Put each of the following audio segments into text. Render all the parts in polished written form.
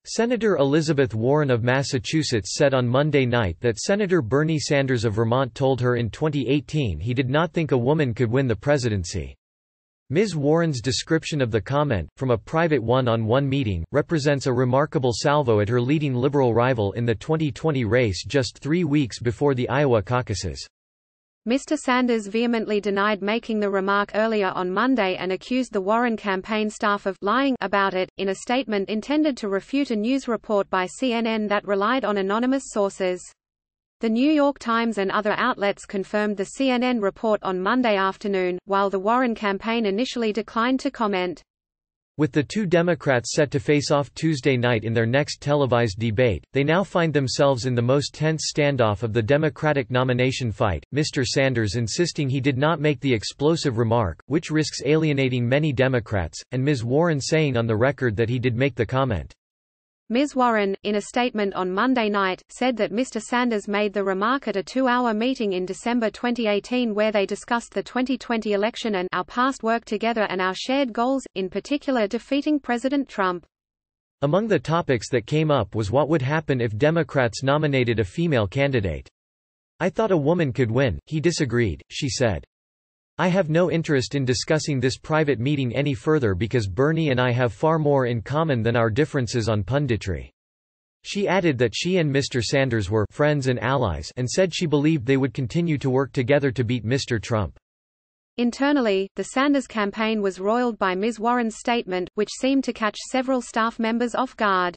Senator Elizabeth Warren of Massachusetts said on Monday night that Senator Bernie Sanders of Vermont told her in 2018 he did not think a woman could win the presidency. Ms. Warren's description of the comment, from a private one-on-one meeting, represents a remarkable salvo at her leading Liberal rival in the 2020 race just 3 weeks before the Iowa caucuses. Mr. Sanders vehemently denied making the remark earlier on Monday and accused the Warren campaign staff of lying about it, in a statement intended to refute a news report by CNN that relied on anonymous sources. The New York Times and other outlets confirmed the CNN report on Monday afternoon, while the Warren campaign initially declined to comment. With the two Democrats set to face off Tuesday night in their next televised debate, they now find themselves in the most tense standoff of the Democratic nomination fight, Mr. Sanders insisting he did not make the explosive remark, which risks alienating many Democrats, and Ms. Warren saying on the record that he did make the comment. Ms. Warren, in a statement on Monday night, said that Mr. Sanders made the remark at a 2-hour meeting in December 2018 where they discussed the 2020 election and our past work together and our shared goals, in particular defeating President Trump. Among the topics that came up was what would happen if Democrats nominated a female candidate. I thought a woman could win. He disagreed, she said. I have no interest in discussing this private meeting any further because Bernie and I have far more in common than our differences on punditry. She added that she and Mr. Sanders were friends and allies and said she believed they would continue to work together to beat Mr. Trump. Internally, the Sanders campaign was roiled by Ms. Warren's statement, which seemed to catch several staff members off guard.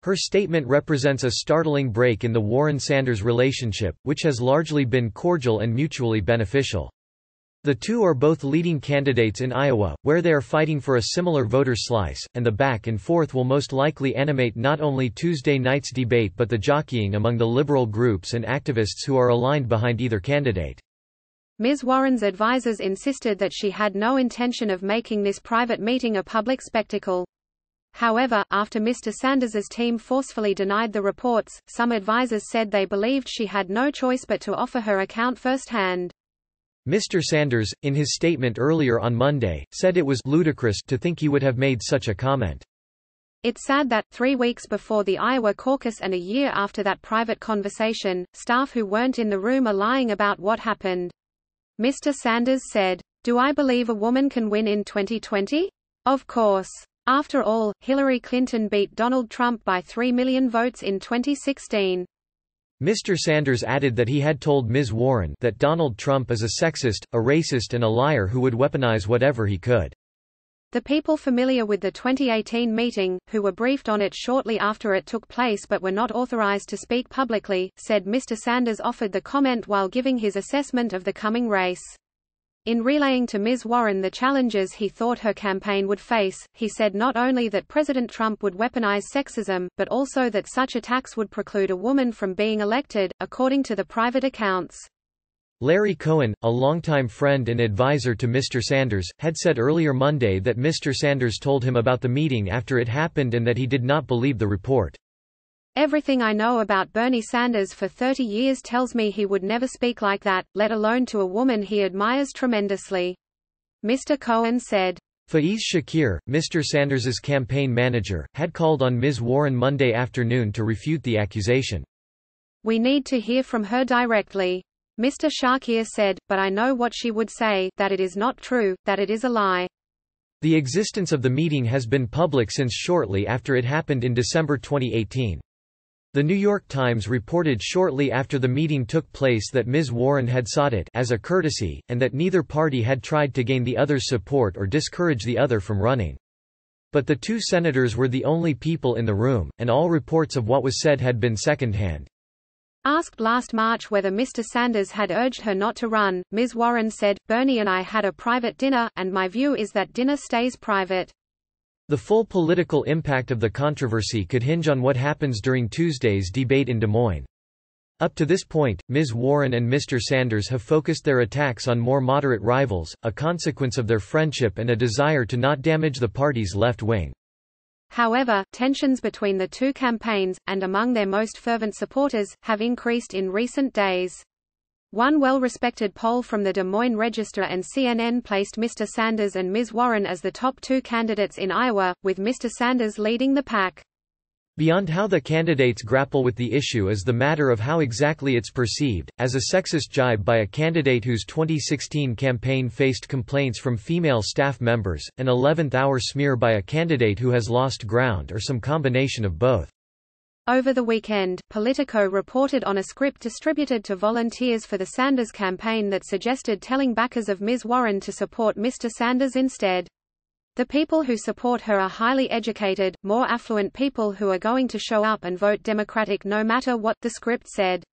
Her statement represents a startling break in the Warren-Sanders relationship, which has largely been cordial and mutually beneficial. The two are both leading candidates in Iowa, where they are fighting for a similar voter slice, and the back and forth will most likely animate not only Tuesday night's debate but the jockeying among the liberal groups and activists who are aligned behind either candidate. Ms. Warren's advisers insisted that she had no intention of making this private meeting a public spectacle. However, after Mr. Sanders's team forcefully denied the reports, some advisers said they believed she had no choice but to offer her account firsthand. Mr. Sanders, in his statement earlier on Monday, said it was ludicrous to think he would have made such a comment. It's sad that, 3 weeks before the Iowa caucus and a year after that private conversation, staff who weren't in the room are lying about what happened. Mr. Sanders said, "Do I believe a woman can win in 2020? Of course. After all, Hillary Clinton beat Donald Trump by 3 million votes in 2016. Mr. Sanders added that he had told Ms. Warren that Donald Trump is a sexist, a racist and a liar who would weaponize whatever he could. The people familiar with the 2018 meeting, who were briefed on it shortly after it took place but were not authorized to speak publicly, said Mr. Sanders offered the comment while giving his assessment of the coming race. In relaying to Ms. Warren the challenges he thought her campaign would face, he said not only that President Trump would weaponize sexism, but also that such attacks would preclude a woman from being elected, according to the private accounts. Larry Cohen, a longtime friend and advisor to Mr. Sanders, had said earlier Monday that Mr. Sanders told him about the meeting after it happened and that he did not believe the report. Everything I know about Bernie Sanders for 30 years tells me he would never speak like that, let alone to a woman he admires tremendously. Mr. Cohen said. Faiz Shakir, Mr. Sanders's campaign manager, had called on Ms. Warren Monday afternoon to refute the accusation. We need to hear from her directly. Mr. Shakir said, but I know what she would say, that it is not true, that it is a lie. The existence of the meeting has been public since shortly after it happened in December 2018. The New York Times reported shortly after the meeting took place that Ms. Warren had sought it as a courtesy, and that neither party had tried to gain the other's support or discourage the other from running. But the two senators were the only people in the room, and all reports of what was said had been secondhand. Asked last March whether Mr. Sanders had urged her not to run, Ms. Warren said, "Bernie and I had a private dinner, and my view is that dinner stays private." The full political impact of the controversy could hinge on what happens during Tuesday's debate in Des Moines. Up to this point, Ms. Warren and Mr. Sanders have focused their attacks on more moderate rivals, a consequence of their friendship and a desire to not damage the party's left wing. However, tensions between the two campaigns, and among their most fervent supporters, have increased in recent days. One well-respected poll from the Des Moines Register and CNN placed Mr. Sanders and Ms. Warren as the top two candidates in Iowa, with Mr. Sanders leading the pack. Beyond how the candidates grapple with the issue is the matter of how exactly it's perceived, as a sexist jibe by a candidate whose 2016 campaign faced complaints from female staff members, an 11th-hour smear by a candidate who has lost ground, or some combination of both. Over the weekend, Politico reported on a script distributed to volunteers for the Sanders campaign that suggested telling backers of Ms. Warren to support Mr. Sanders instead. The people who support her are highly educated, more affluent people who are going to show up and vote Democratic no matter what, the script said.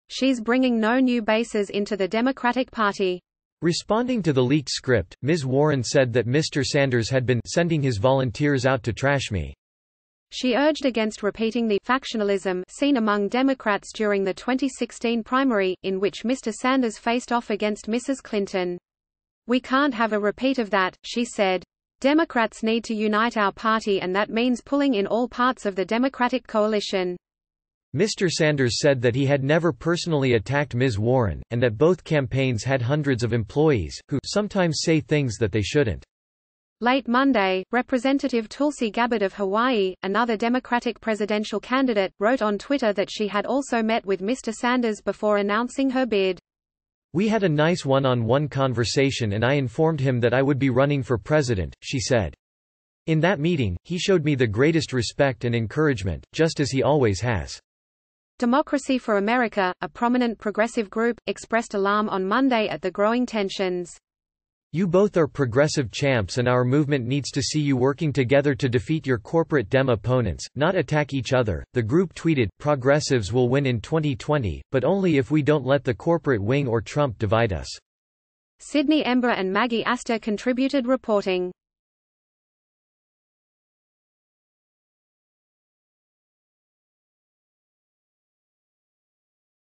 She's bringing no new bases into the Democratic Party. Responding to the leaked script, Ms. Warren said that Mr. Sanders had been sending his volunteers out to trash me. She urged against repeating the factionalism seen among Democrats during the 2016 primary, in which Mr. Sanders faced off against Mrs. Clinton. "We can't have a repeat of that," she said. "Democrats need to unite our party, and that means pulling in all parts of the Democratic coalition." Mr. Sanders said that he had never personally attacked Ms. Warren, and that both campaigns had hundreds of employees, who sometimes say things that they shouldn't. Late Monday, Representative Tulsi Gabbard of Hawaii, another Democratic presidential candidate, wrote on Twitter that she had also met with Mr. Sanders before announcing her bid. "We had a nice one-on-one conversation and I informed him that I would be running for president," she said. "In that meeting, he showed me the greatest respect and encouragement, just as he always has." Democracy for America, a prominent progressive group, expressed alarm on Monday at the growing tensions. "You both are progressive champs and our movement needs to see you working together to defeat your corporate Dem opponents, not attack each other," the group tweeted. "Progressives will win in 2020, but only if we don't let the corporate wing or Trump divide us." Sydney Ember and Maggie Astor contributed reporting.